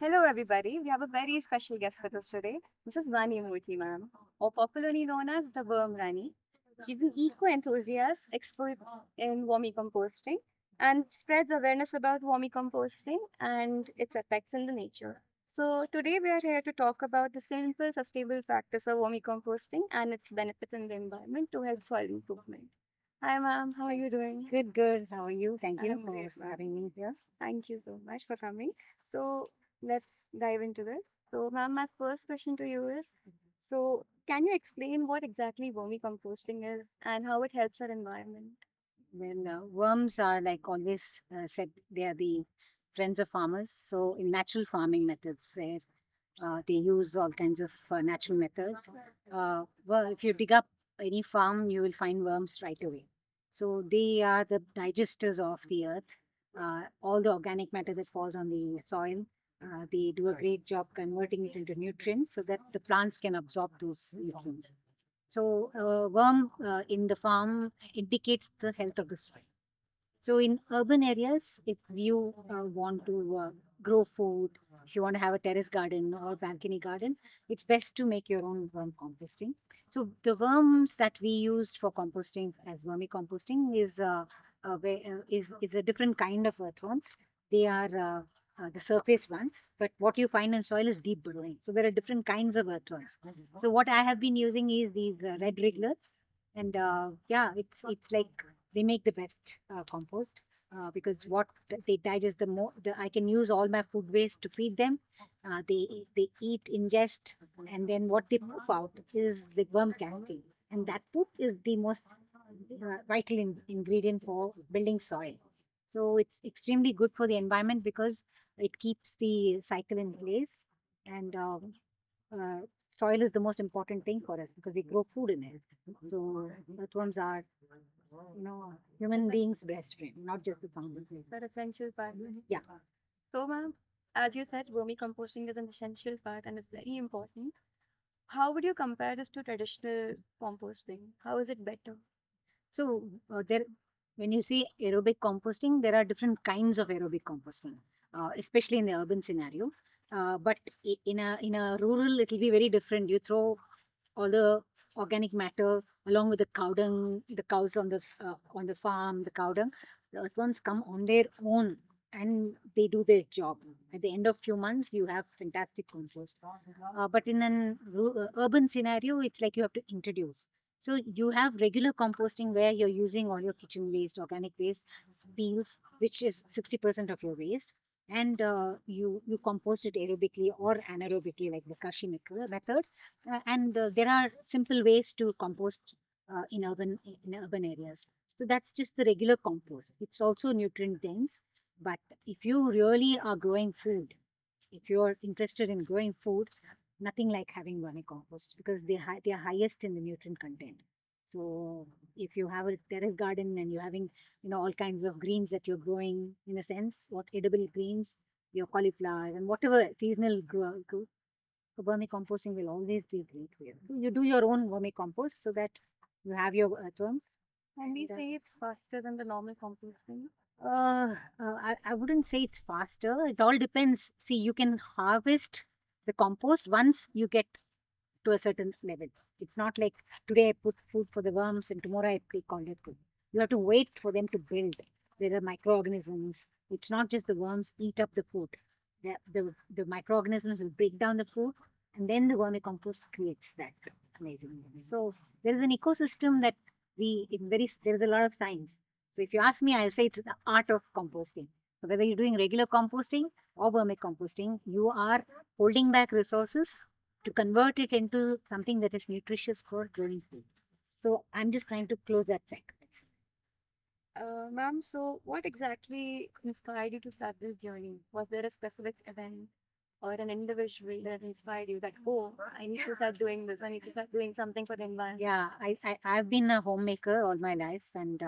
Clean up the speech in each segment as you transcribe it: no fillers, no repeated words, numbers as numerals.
Hello, everybody. We have a very special guest with us today. This is Vani Murthy, ma'am, or popularly known as the Wormrani. She's an eco enthusiast, expert in vermicomposting, and spreads awareness about vermicomposting and its effects in the nature. So, today we are here to talk about the simple, sustainable practice of vermicomposting and its benefits in the environment to help soil improvement. Hi, ma'am. How are you doing? Good, good. How are you? Thank you I'm great, for ma'am. having me here. Thank you so much for coming. So let's dive into this. So, ma'am, my first question to you is, so can you explain what exactly vermicomposting is and how it helps our environment? Worms are like always said, they are the friends of farmers. So, in natural farming methods, where they use all kinds of natural methods, if you dig up any farm, you will find worms right away. So, they are the digesters of the earth. All the organic matter that falls on the soil, they do a great job converting it into nutrients so that the plants can absorb those nutrients. So, worm in the farm indicates the health of the soil. So, in urban areas, if you want to grow food, if you want to have a terrace garden or balcony garden, it's best to make your own worm composting. So, the worms that we use for composting as vermicomposting is a different kind of earthworms. They are the surface ones, but what you find in soil is deep burrowing. So, there are different kinds of earthworms. So, what I have been using is these red wrigglers, and yeah, it's like they make the best compost because what they digest the more I can use all my food waste to feed them. They eat, ingest, and then what they poop out is the worm cavity, and that poop is the most vital ingredient for building soil. So it's extremely good for the environment because it keeps the cycle in place, and uh, soil is the most important thing for us because we grow food in it. So earthworms are, human beings' best friend, not just the farmers. It's an essential part. Yeah. So, ma'am, as you said, vermicomposting is an essential part and it's very important. How would you compare this to traditional composting? How is it better? So there, when you see aerobic composting, there are different kinds of aerobic composting, especially in the urban scenario. But in a rural, it will be very different. You throw all the organic matter along with the cow dung, the cows on the farm, the cow dung. The earthworms come on their own and they do their job. At the end of few months, you have fantastic compost. But in an urban scenario, it's like you have to introduce. So you have regular composting where you're using all your kitchen waste, organic waste, peels, which is 60% of your waste, and you compost it aerobically or anaerobically, like the Kashi method. And there are simple ways to compost in urban areas. So that's just the regular compost. It's also nutrient dense, but if you really are growing food, if you're interested in growing food, nothing like having vermicompost because they are highest in the nutrient content. So if you have a terrace garden and you're having all kinds of greens that you're growing, in a sense, what edible greens, your cauliflower and whatever seasonal vermicomposting will always be great for you. So you do your own vermicompost so that you have your earthworms. Can we And say it's faster than the normal composting? I wouldn't say it's faster. It all depends. See, you can harvest the compost once you get to a certain level. It's not like today I put food for the worms and tomorrow I pick all their food. You have to wait for them to build. There are microorganisms. It's not just the worms eat up the food. The microorganisms will break down the food and then the vermicompost creates that amazing. So there is an ecosystem that there is a lot of science. So if you ask me, I'll say it's the art of composting. So whether you're doing regular composting or vermicomposting, you are holding back resources to convert it into something that is nutritious for growing food. So I'm just trying to close that cycle. Ma'am, so what exactly inspired you to start this journey? Was there a specific event or an individual that inspired you that, oh, I need to start doing this, I need to start doing something for the environment? Yeah, I've been a homemaker all my life and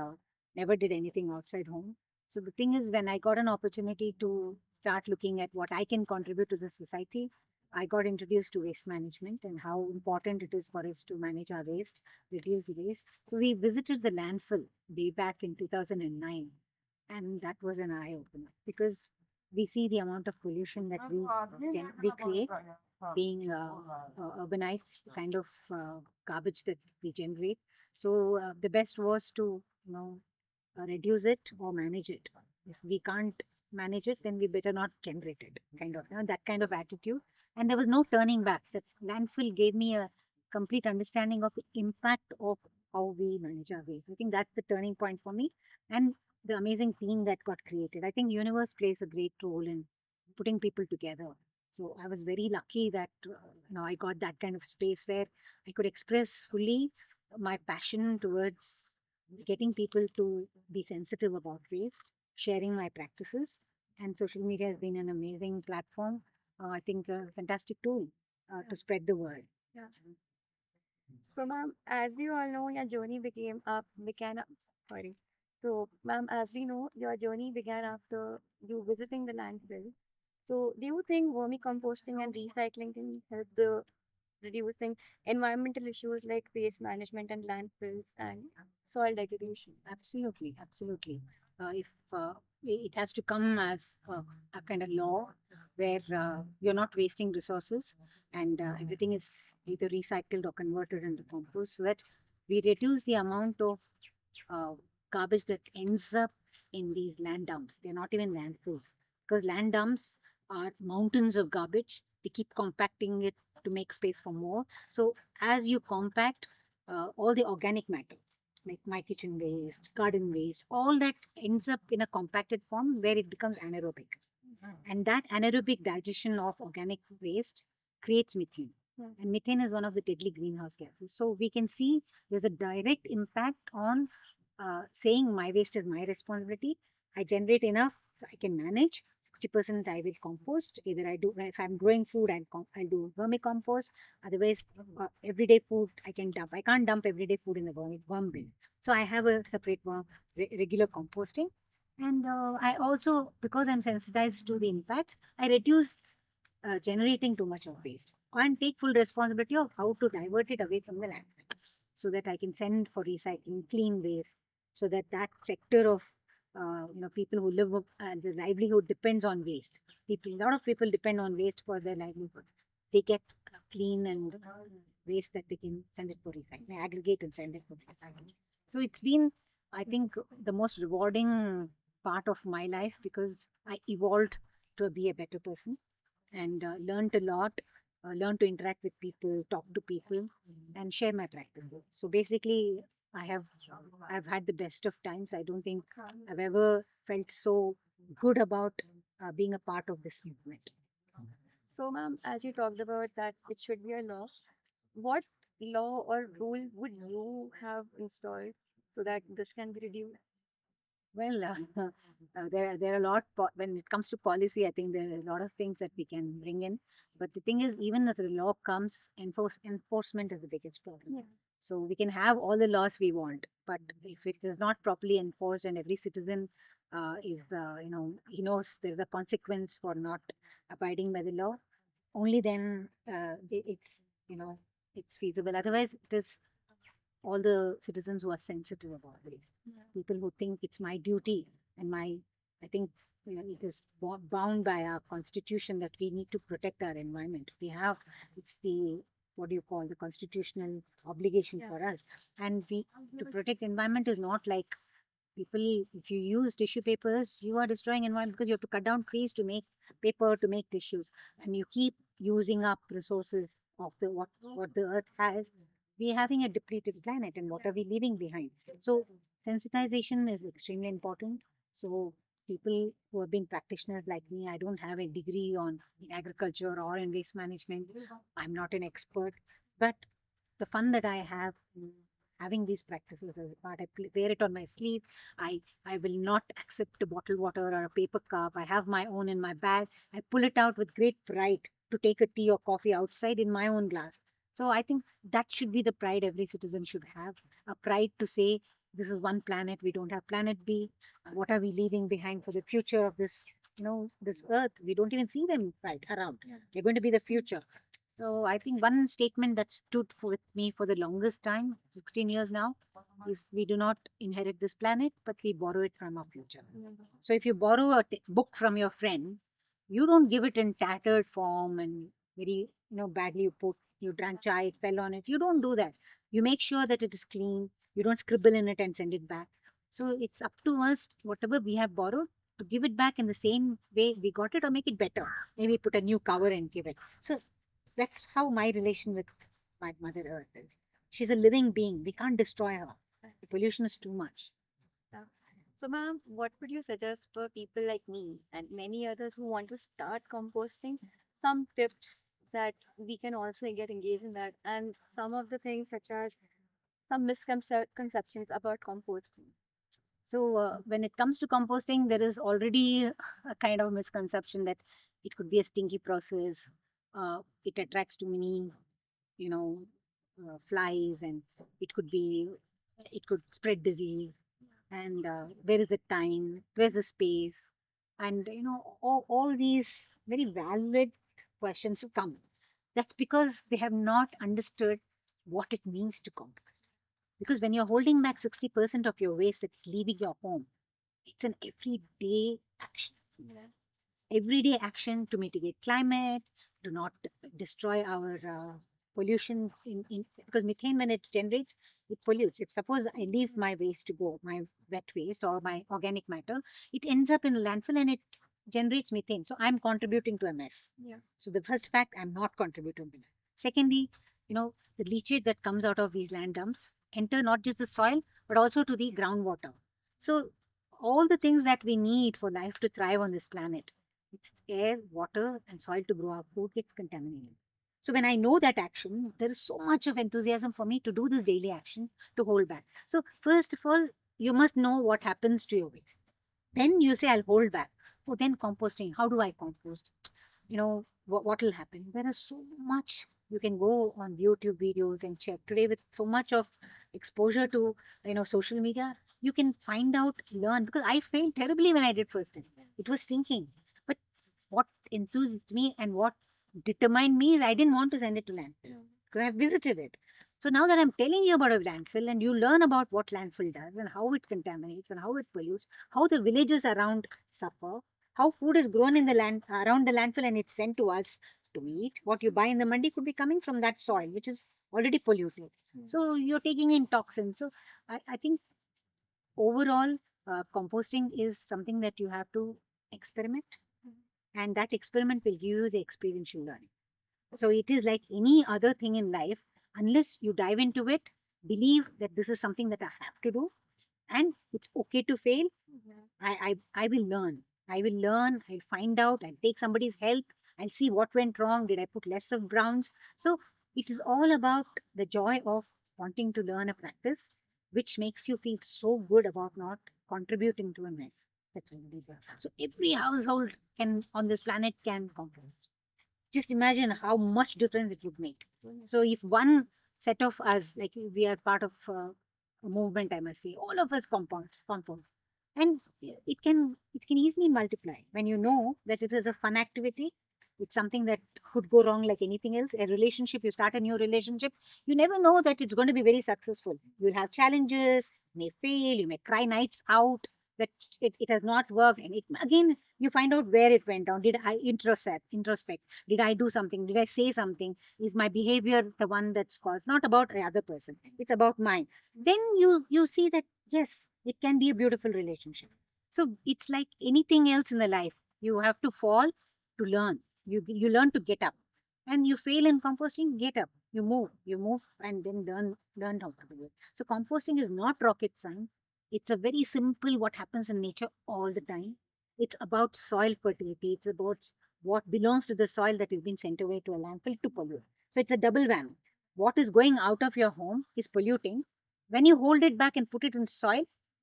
never did anything outside home. So the thing is, when I got an opportunity to start looking at what I can contribute to the society, I got introduced to waste management and how important it is for us to manage our waste, reduce the waste. So we visited the landfill way back in 2009, and that was an eye opener because we see the amount of pollution that we create, being urbanites, the kind of garbage that we generate. So the best was to reduce it or manage it. If we can't manage it, then we better not generate it. Kind of that kind of attitude. And there was no turning back. That landfill gave me a complete understanding of the impact of how we manage our waste. I think that's the turning point for me, and the amazing team that got created. I think universe plays a great role in putting people together. So I was very lucky that I got that kind of space where I could express fully my passion towards getting people to be sensitive about waste, sharing my practices. And social media has been an amazing platform. I think a fantastic tool to spread the word. Yeah. So, ma'am, as we all know, your journey sorry. So, ma'am, as we know, your journey began after you visiting the landfill. So, do you think vermicomposting and recycling can help the reducing environmental issues like waste management and landfills and soil degradation? Absolutely, absolutely. If it has to come as a kind of law where you're not wasting resources, and everything is either recycled or converted into compost, so that we reduce the amount of uh, garbage that ends up in these land dumps. They're not even landfills, because land dumps are mountains of garbage. They keep compacting it to make space for more. So as you compact all the organic matter, like my kitchen waste, garden waste, all that ends up in a compacted form where it becomes anaerobic. And that anaerobic digestion of organic waste creates methane. And methane is one of the deadly greenhouse gases. So we can see there's a direct impact on saying my waste is my responsibility. I generate enough so I can manage. 60% I will compost. Either I do, if I'm growing food, I'll do vermicompost. Otherwise, everyday food I can dump. I can't dump everyday food in the worm bin. So I have a separate regular composting. And I also, because I'm sensitized to the impact, I reduce generating too much of waste and take full responsibility of how to divert it away from the landfill, so that I can send for recycling clean waste, so that that sector of people who live the livelihood depends on waste. A lot of people depend on waste for their livelihood. They get clean and waste that they can send it for recycling, aggregate and send it for recycling. So it's been, I think, the most rewarding part of my life, because I evolved to be a better person and learned a lot, learned to interact with people, talk to people, and share my practices. So basically, I have I've had the best of times. I don't think I've ever felt so good about being a part of this movement. So, ma'am, as you talked about that it should be a law, what law or rule would you have installed so that this can be reduced? Well, there are a lot when it comes to policy. I think there are a lot of things that we can bring in, but the thing is, even if the law comes, enforcement is the biggest problem. Yeah. So we can have all the laws we want, but if it is not properly enforced and every citizen he knows there's a consequence for not abiding by the law, only then it's feasible. Otherwise, it is all the citizens who are sensitive about this, people who think it's my duty and I think it is bound by our constitution that we need to protect our environment. It's the, what do you call, the constitutional obligation for us. And we to protect environment is not like people, if you use tissue papers, you are destroying environment, because you have to cut down trees to make paper, to make tissues, and you keep using up resources of the what the earth has. We're having a depleted planet, and what are we leaving behind? So sensitization is extremely important. So people who have been practitioners like me, I don't have a degree on in agriculture or in waste management. I'm not an expert, but the fun that I have having these practices as a part, wear it on my sleeve. I will not accept a bottled water or a paper cup. I have my own in my bag. I pull it out with great pride to take a tea or coffee outside in my own glass. So I think that should be the pride every citizen should have, a pride to say, this is one planet, we don't have planet B. What are we leaving behind for the future of this, this earth? We don't even see them right around. They're going to be the future. So I think one statement that stood with me for the longest time, 16 years now, is we do not inherit this planet, but we borrow it from our future. Yeah. So if you borrow a book from your friend, you don't give it in tattered form and very, badly you put, you drank chai, it fell on it. You don't do that. You make sure that it is clean. You don't scribble in it and send it back. So it's up to us, whatever we have borrowed, to give it back in the same way we got it or make it better. Maybe put a new cover and give it. So that's how my relation with my Mother Earth is. She's a living being. We can't destroy her. The pollution is too much. Yeah. So, ma'am, what would you suggest for people like me and many others who want to start composting? Some tips that we can also get engaged in that, and some of the things such as some misconceptions about composting. So, when it comes to composting, there is already a kind of misconception that it could be a stinky process. It attracts too many, you know, flies, and it could be, it could spread disease. And where is the time? Where's the space? And all these very valid questions come. That's because they have not understood what it means to compost. Because when you're holding back 60% of your waste that's leaving your home, it's an everyday action. Yeah. Everyday action to mitigate climate, to not destroy our pollution because methane, when it generates, it pollutes. If suppose I leave my waste to go, my wet waste or my organic matter, it ends up in the landfill and it generates methane. So I'm contributing to a mess. Yeah. So the first fact, I'm not contributing to it. Secondly, the leachate that comes out of these land dumps enter not just the soil, but also to the groundwater. So all the things that we need for life to thrive on this planet, it's air, water, and soil to grow our food, gets contaminated. So when I know that action, there is so much of enthusiasm for me to do this daily action to hold back. So first of all, you must know what happens to your waste. Then you say, I'll hold back. Oh, then composting. How do I compost? What will happen? There is so much. You can go on YouTube videos and check. Today, with so much of exposure to social media, you can find out, learn. Because I failed terribly when I did first time. It was thinking. But what enthused me and what determined me is I didn't want to send it to landfill because I visited it. So now that I'm telling you about a landfill and you learn about what landfill does and how it contaminates and how it pollutes, how the villages around suffer, how food is grown in the land around the landfill and it's sent to us to eat. What you buy in the mandi could be coming from that soil, which is already polluted. So you're taking in toxins. So I think overall, composting is something that you have to experiment, and that experiment will give you the experiential learning. So it is like any other thing in life, unless you dive into it, believe that this is something that I have to do, and it's okay to fail. I will learn. I will learn. I'll find out. I'll take somebody's help. I'll see what went wrong. Did I put less of browns? So it is all about the joy of wanting to learn a practice, which makes you feel so good about not contributing to a mess. That's all it is. So every household can on this planet can compost. Just imagine how much difference it would make. So if one set of us, like we are part of a movement, I must say, all of us compost, and it can easily multiply when you know that it is a fun activity. It's something that could go wrong like anything else. A relationship, you start a new relationship, you never know that it's going to be very successful. You'll have challenges, may fail, you may cry nights out that it has not worked, and it again you find out where it went down. Did I introspect? Did I do something? Did I say something? Is my behavior the one that's caused? Not about the other person. It's about mine. Then you see that yes, it can be a beautiful relationship. So it's like anything else in the life. You have to fall to learn. You learn to get up, and you fail in composting. Get up. You move, and then learn how to do it. So composting is not rocket science. It's a very simple what happens in nature all the time. It's about soil fertility. It's about what belongs to the soil that is being sent away to a landfill to pollute. So it's a double whammy. What is going out of your home is polluting. When you hold it back and put it in soil,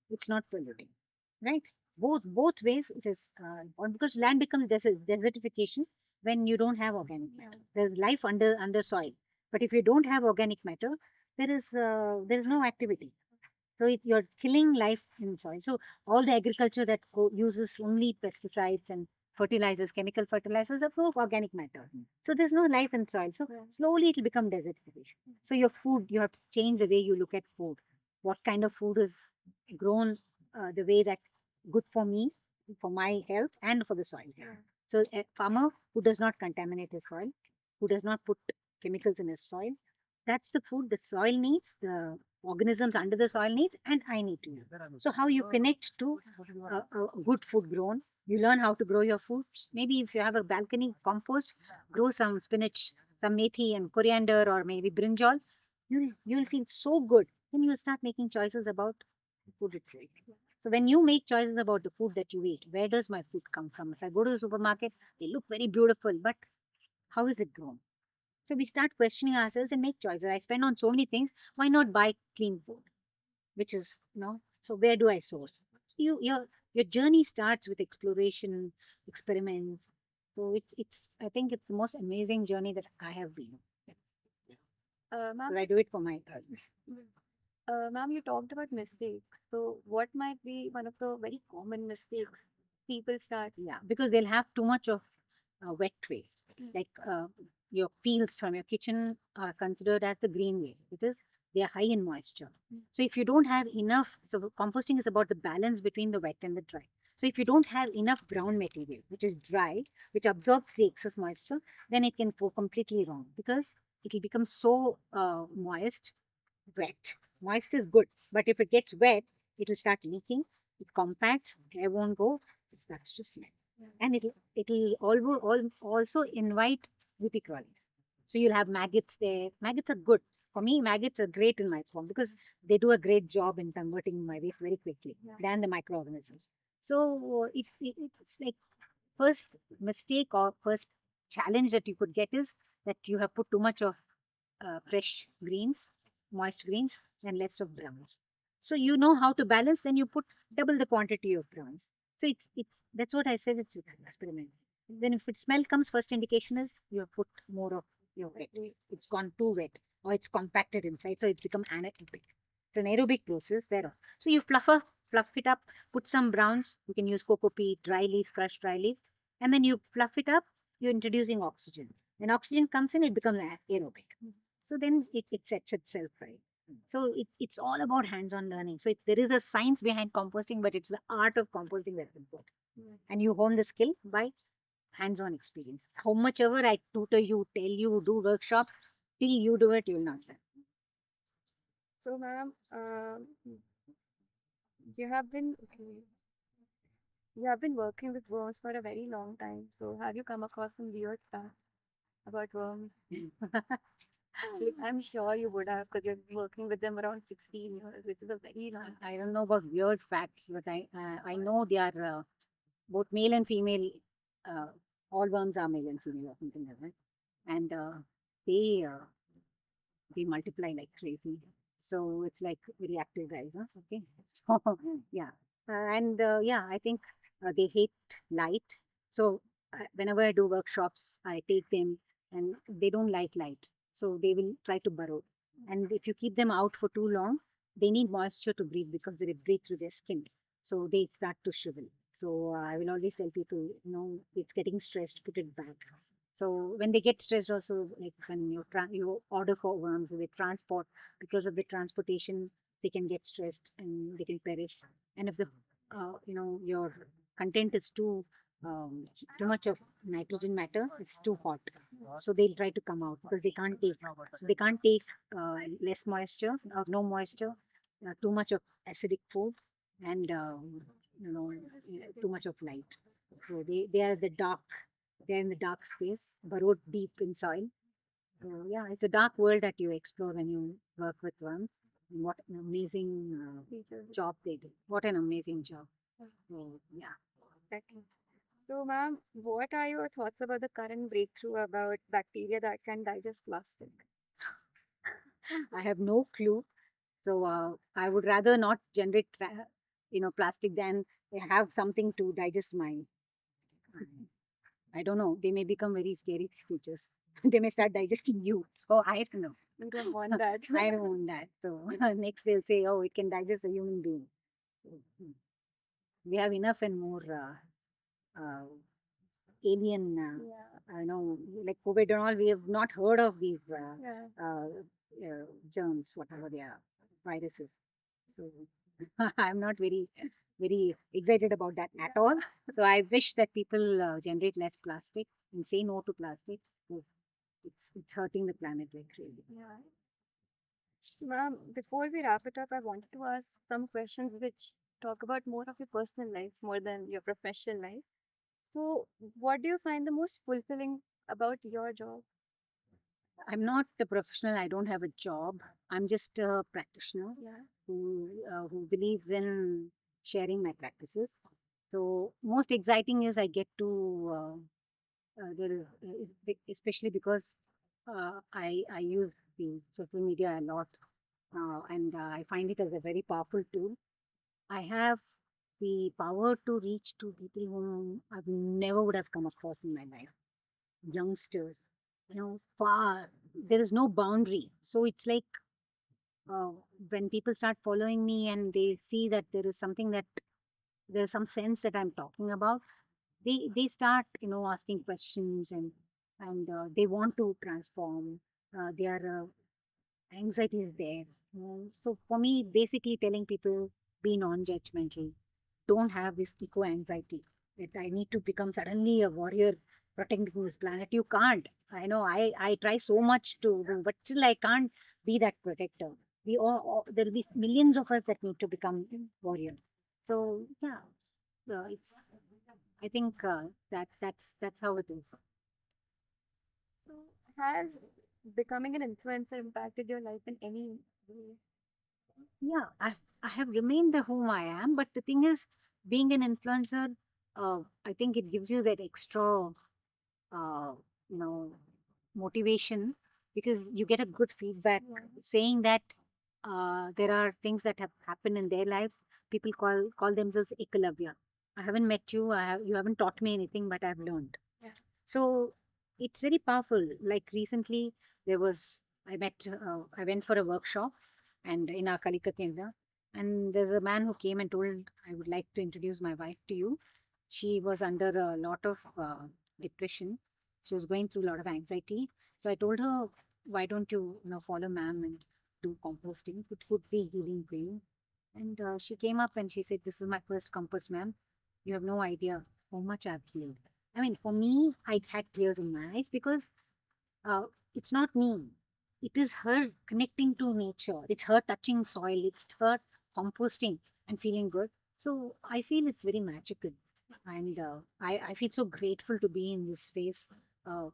it's not polluting, right? Both ways it is important because land becomes desertification when you don't have organic matter. There's life under soil, but if you don't have organic matter, there is no activity. So you're killing life in soil. So all the agriculture that uses only pesticides and fertilizers, chemical fertilizers, are full of organic matter. So there's no life in soil. So slowly it will become desertification. So your food, you have to change the way you look at food. what kind of food is grown the way that good for me, for my health, and for the soil. So a farmer who does not contaminate his soil, who does not put chemicals in his soil, that's the food the soil needs, the organisms under the soil needs, and I need to use. So how you connect to good food grown, you learn how to grow your food. Maybe if you have a balcony, compost, grow some spinach, some methi and coriander, or maybe brinjal. You'll feel so good. Then you'll start making choices about the food itself. So when you make choices about the food that you eat, where does my food come from? If I go to the supermarket, they look very beautiful, but how is it grown? So we start questioning ourselves and make choices. I spend on so many things. Why not buy clean food? Which is, so where do I source? Your journey starts with exploration, experiments. So it's I think it's the most amazing journey that I have been. Ma'am, I do it for my ma'am, you talked about mistakes. So, what might be one of the very common mistakes people start? Yeah, because they'll have too much of wet waste. Like your peels from your kitchen are considered as the green waste because they are high in moisture. So if you don't have enough, so composting is about the balance between the wet and the dry. So if you don't have enough brown material, which is dry, which absorbs the excess moisture, then it can go completely wrong because it will become so moist, wet. Moist is good, but if it gets wet, it will start leaking. It compacts, air won't go, it starts to smell. And it'll also invite UP crawlies. So you'll have maggots there. Maggots are good. For me, maggots are great in my farm because they do a great job in converting my waste very quickly than the microorganisms. So it's like first mistake or first challenge that you could get is that you have put too much of fresh greens, moist greens, and less of browns. So you know how to balance, then you put double the quantity of browns. So it's that's what I said. It's an experiment. Then if it smell comes, first indication is you have put more of your wet. It's gone too wet or it's compacted inside, so it's become anaerobic. It's an aerobic process there. So you fluff it up, put some browns. You can use cocoa peat, dry leaves, crushed dry leaves, and then you fluff it up. You're introducing oxygen. When oxygen comes in, it becomes aerobic. So then it sets itself right. So it's all about hands-on learning. So there is a science behind composting, but it's the art of composting that's important. And you hone the skill by hands-on experience. How much ever I tutor you, tell you, do workshops, till you do it, you'll not learn. So, ma'am, you have been okay. You have been working with worms for a very long time. So, have you come across some weird facts about worms? Like, I'm sure you would have because you're working with them around 16 years, which is a very long time. I don't know about weird facts, but I know they are both male and female. Uh, all worms are male and female or something like that, and they uh, they multiply like crazy. So it's like very active guys, huh? Okay. So yeah, and yeah, I think they hate light. So whenever I do workshops, I take them, and they don't like light, so they will try to burrow. And if you keep them out for too long, they need moisture to breathe because they breathe through their skin. So they start to shrivel. So I will always tell people, it's getting stressed, put it back. So when they get stressed, also like when you order for worms, they transport because of the transportation, they can get stressed and they can perish. And if the your content is too much of nitrogen matter, it's too hot, so they'll try to come out because they can't take less moisture or no moisture, too much of acidic food, and too much of light. So they are they're in the dark space, burrowed deep in soil. So yeah, it's a dark world that you explore when you work with worms. And what an amazing job they do. What an amazing job. So yeah, Exactly. So, ma'am, what are your thoughts about the current breakthrough about bacteria that can digest plastic? I have no clue. So I would rather not generate, plastic than have something to digest my. I don't know. They may become very scary creatures. They may start digesting you. So I don't know. We don't want that. I don't want that. So next they'll say, oh, it can digest a human being. So, we have enough and more alien, Yeah. I know, like COVID and all. We have not heard of these Yeah. germs, whatever they are, viruses. So I'm not very excited about that at all. So I wish that people generate less plastic and say no to plastics because it's hurting the planet like crazy. Yeah. Ma'am, before we wrap it up, I wanted to ask some questions which talk about more of your personal life more than your professional life. So, what do you find the most fulfilling about your job? I'm not a professional. I don't have a job. I'm just a practitioner Yeah. who believes in sharing my practices. So most exciting is I get to there is especially because I use the social media a lot, and I find it as a very powerful tool. I have the power to reach to people whom I never would have come across in my life. Youngsters, far there is no boundary. So it's like uh, when people start following me and they see that there is something that there's some sense that I'm talking about, they start asking questions and they want to transform. Their anxiety is there. So for me, basically telling people be non-judgmental, don't have this eco anxiety that I need to become suddenly a warrior protecting this planet. You can't. I know I try so much to do, but still I can't be that protector. We all there'll be millions of us that need to become warriors. So yeah, it's I think that's how it is. So, has becoming an influencer impacted your life in any way? Yeah, I have remained the whom I am, but the thing is, being an influencer, I think it gives you that extra, uh, you know, motivation because you get a good feedback Yeah. saying that there are things that have happened in their lives. People call themselves Ekalavya. I haven't met you. You haven't taught me anything, but I've learned. Yeah. So it's very powerful. Like recently, I went for a workshop and in our Kalika Kendra, and there's a man who came and told, I would like to introduce my wife to you. She was under a lot of depression. She was going through a lot of anxiety. So I told her, why don't you follow ma'am and do composting? It could be healing for you. And she came up and she said, this is my first compost, ma'am. You have no idea how much I've healed. I mean, for me, I had tears in my eyes because uh, it's not me. It is her connecting to nature. It's her touching soil. It's her composting and feeling good. So I feel it's very magical. And I feel so grateful to be in this space. Uh,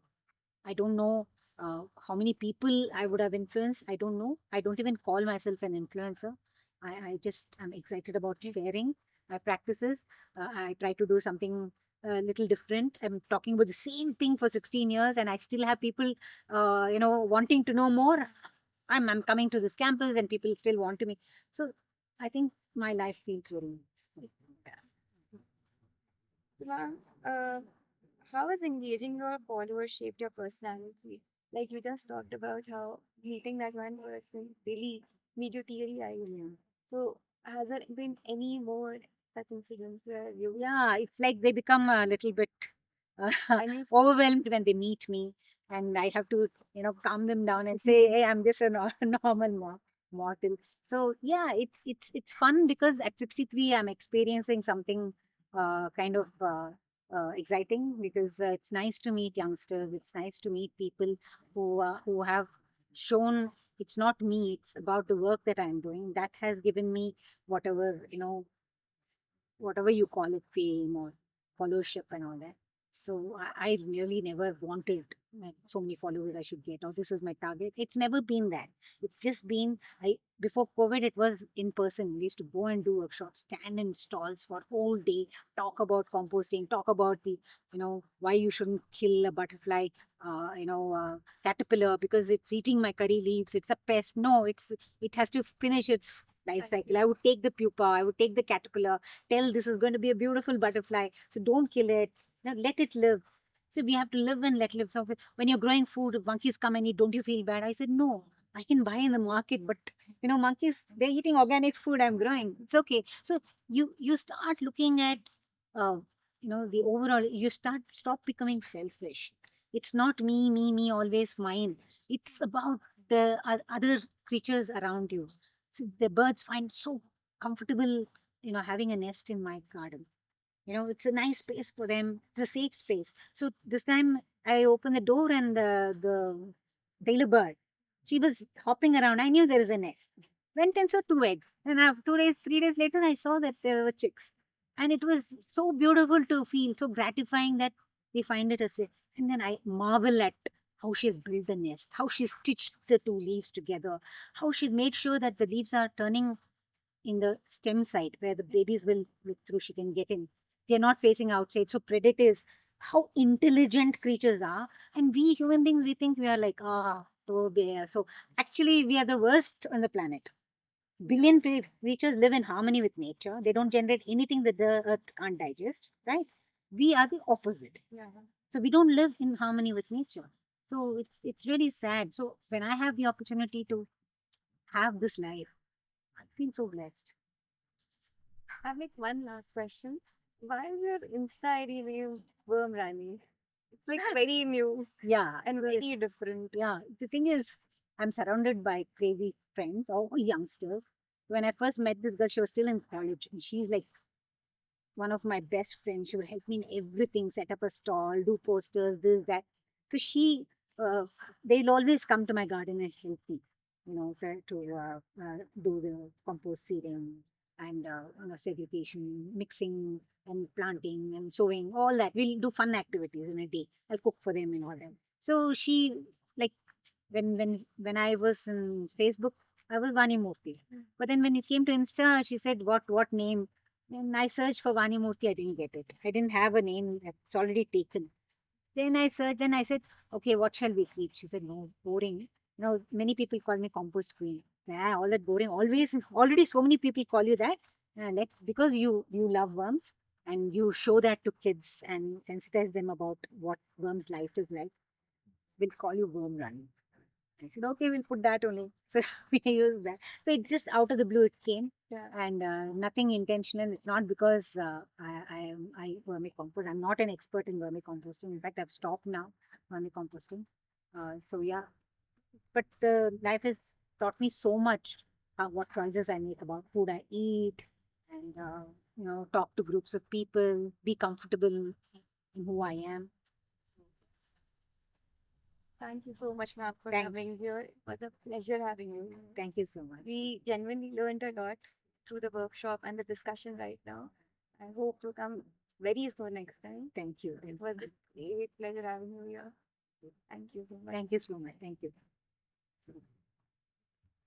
I don't know how many people I would have influenced. I don't know. I don't even call myself an influencer. I just am excited about sharing my practices. I try to do something a little different. I'm talking about the same thing for 16 years and I still have people, wanting to know more. I'm coming to this campus and people still want to me. So I think my life feels very, So, ma'am, how has engaging your followers shaped your personality? Like you just talked about how meeting that one person really made you teary eyed. yeah. So, has there been any more such incidents where you, Yeah, it's like they become a little bit uh, I mean, overwhelmed when they meet me, and I have to, calm them down and say, "Hey, I'm just a normal mortal." So yeah, it's fun because at 63, I'm experiencing something kind of exciting because it's nice to meet youngsters. It's nice to meet people who have shown it's not me. It's about the work that I'm doing that has given me whatever whatever you call it, fame or followership and all that. So I really never wanted like so many followers I should get, or this is my target. It's never been that. It's just been before COVID, it was in person. We used to go and do workshops, stand in stalls for whole day, talk about composting, talk about the, why you shouldn't kill a butterfly, caterpillar because it's eating my curry leaves. It's a pest. No, it has to finish its life cycle. I would take the pupa, I would take the caterpillar, tell this is going to be a beautiful butterfly. So don't kill it. Now let it live. So we have to live and let live. So when you're growing food, if monkeys come and eat, don't you feel bad? I said, no, I can buy in the market, but monkeys, they're eating organic food I'm growing. It's okay. So you start looking at, uh, the overall, you stop becoming selfish. It's not me, always mine. It's about the other creatures around you. So the birds find so comfortable, having a nest in my garden. It's a nice space for them. It's a safe space. So this time I opened the door and the tailor bird, she was hopping around. I knew there is a nest. Went and saw two eggs. And after 2 days, 3 days later, I saw that there were chicks. And it was so beautiful to feel, so gratifying that they find it as a. And then I marvel at how she has built the nest, how she stitched the two leaves together, how she's made sure that the leaves are turning in the stem side where the babies will look through, she can get in. They're not facing outside. So predators, how intelligent creatures are. And we human beings, we think we are like, so bare. So actually, we are the worst on the planet. Billion creatures live in harmony with nature. They don't generate anything that the earth can't digest, right? We are the opposite. Yeah. So we don't live in harmony with nature. So it's really sad. So when I have the opportunity to have this life, I feel so blessed. I have like one last question. Why is your Insta ID name Wormrani? It's like very new Yeah, and so very different. yeah, the thing is, I'm surrounded by crazy friends, all youngsters. When I first met this girl, she was still in college, and she's like one of my best friends. She will help me in everything, set up a stall, do posters, this, that. So they'll always come to my garden and help me, try to do the compost seeding and segregation, mixing and planting and sowing, all that. We'll do fun activities in a day. I'll cook for them and all that. So she, like, when I was in Facebook, I was Vani Murthy. But then when it came to Insta, she said, what name? And I searched for Vani Murthy, I didn't get it. I didn't have a name, it's already taken. Then I searched, then I said, okay, what shall we keep? She said, no, boring. Many people call me compost queen. Yeah, all that boring. Always, already so many people call you that. Because you love worms and you show that to kids and sensitize them about what worms' life is like. We'll call you Wormrani. I said, okay, we'll put that only. So we use that. So it just out of the blue it came, Yeah. and nothing intentional. It's not because I vermicompost. I'm not an expert in vermicomposting. In fact, I've stopped now vermicomposting. So yeah, but life has taught me so much. What choices I make about food I eat, and talk to groups of people, be comfortable in who I am. Thank you so much, ma'am, for Thanks. coming here. It was a pleasure having you. Thank you so much. We genuinely learned a lot through the workshop and the discussion right now. I hope to come very soon next time. Thank you. It was a great pleasure having you here. Thank you so much. Thank you so much. Thank you.